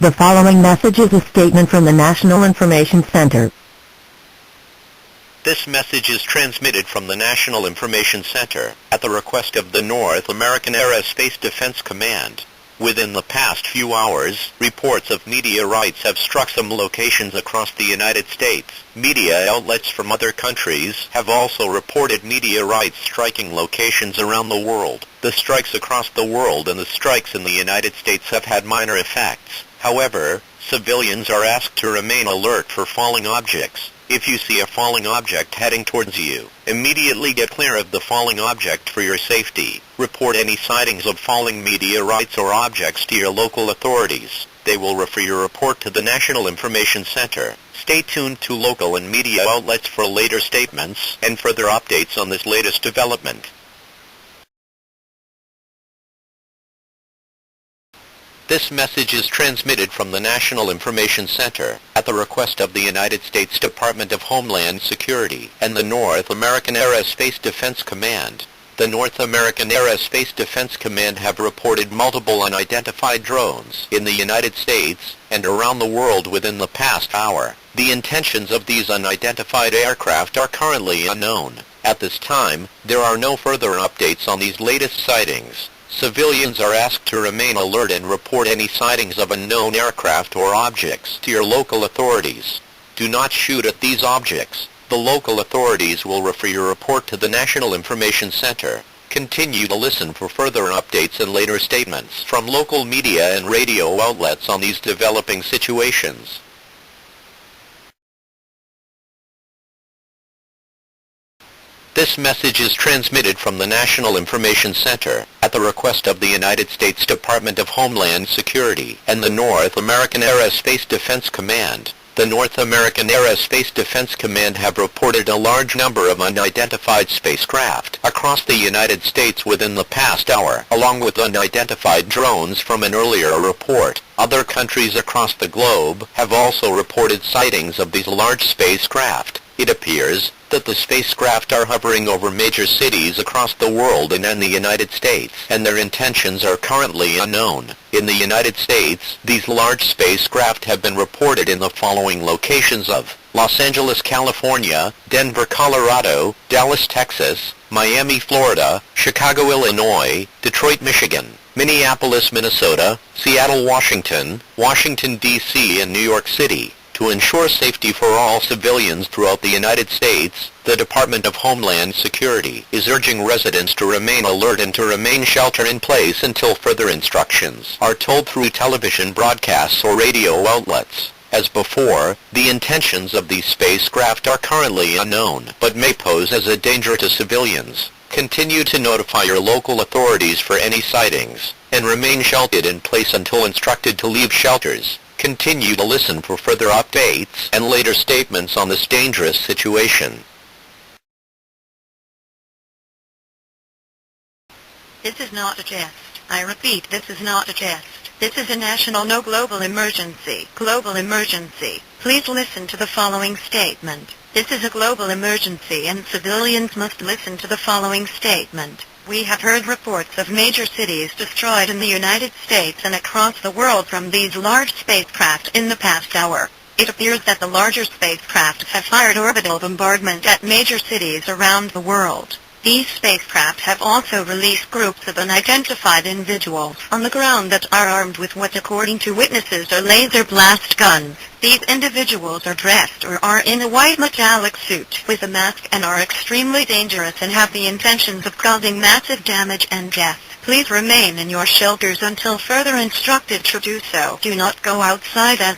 The following message is a statement from the National Information Center. This message is transmitted from the National Information Center at the request of the North American Aerospace Defense Command. Within the past few hours, reports of meteorites have struck some locations across the United States. Media outlets from other countries have also reported meteorites striking locations around the world. The strikes across the world and the strikes in the United States have had minor effects. However, civilians are asked to remain alert for falling objects. If you see a falling object heading towards you, immediately get clear of the falling object for your safety. Report any sightings of falling meteorites or objects to your local authorities. They will refer your report to the National Information Center. Stay tuned to local and media outlets for later statements and further updates on this latest development. This message is transmitted from the National Information Center at the request of the United States Department of Homeland Security and the North American Aerospace Defense Command. The North American Aerospace Defense Command have reported multiple unidentified drones in the United States and around the world within the past hour. The intentions of these unidentified aircraft are currently unknown. At this time, there are no further updates on these latest sightings. Civilians are asked to remain alert and report any sightings of unknown aircraft or objects to your local authorities. Do not shoot at these objects. The local authorities will refer your report to the National Information Center. Continue to listen for further updates and later statements from local media and radio outlets on these developing situations. This message is transmitted from the National Information Center at the request of the United States Department of Homeland Security and the North American Aerospace Defense Command. The North American Aerospace Defense Command have reported a large number of unidentified spacecraft across the United States within the past hour, along with unidentified drones from an earlier report. Other countries across the globe have also reported sightings of these large spacecraft. It appears that the spacecraft are hovering over major cities across the world and in the United States, and their intentions are currently unknown. In the United States, these large spacecraft have been reported in the following locations of Los Angeles, California, Denver, Colorado, Dallas, Texas, Miami, Florida, Chicago, Illinois, Detroit, Michigan, Minneapolis, Minnesota, Seattle, Washington, Washington, D.C., and New York City. To ensure safety for all civilians throughout the United States, the Department of Homeland Security is urging residents to remain alert and to remain shelter in place until further instructions are told through television broadcasts or radio outlets. As before, the intentions of these spacecraft are currently unknown, but may pose as a danger to civilians. Continue to notify your local authorities for any sightings, and remain sheltered in place until instructed to leave shelters. Continue to listen for further updates and later statements on this dangerous situation. This is not a jest. I repeat, this is not a jest. This is a national global emergency. Global emergency. Please listen to the following statement. This is a global emergency and civilians must listen to the following statement. We have heard reports of major cities destroyed in the United States and across the world from these large spacecraft in the past hour. It appears that the larger spacecraft have fired orbital bombardment at major cities around the world. These spacecraft have also released groups of unidentified individuals on the ground that are armed with what, according to witnesses, are laser blast guns. These individuals are dressed or are in a white metallic suit with a mask and are extremely dangerous and have the intentions of causing massive damage and death. Please remain in your shelters until further instructed to do so. Do not go outside as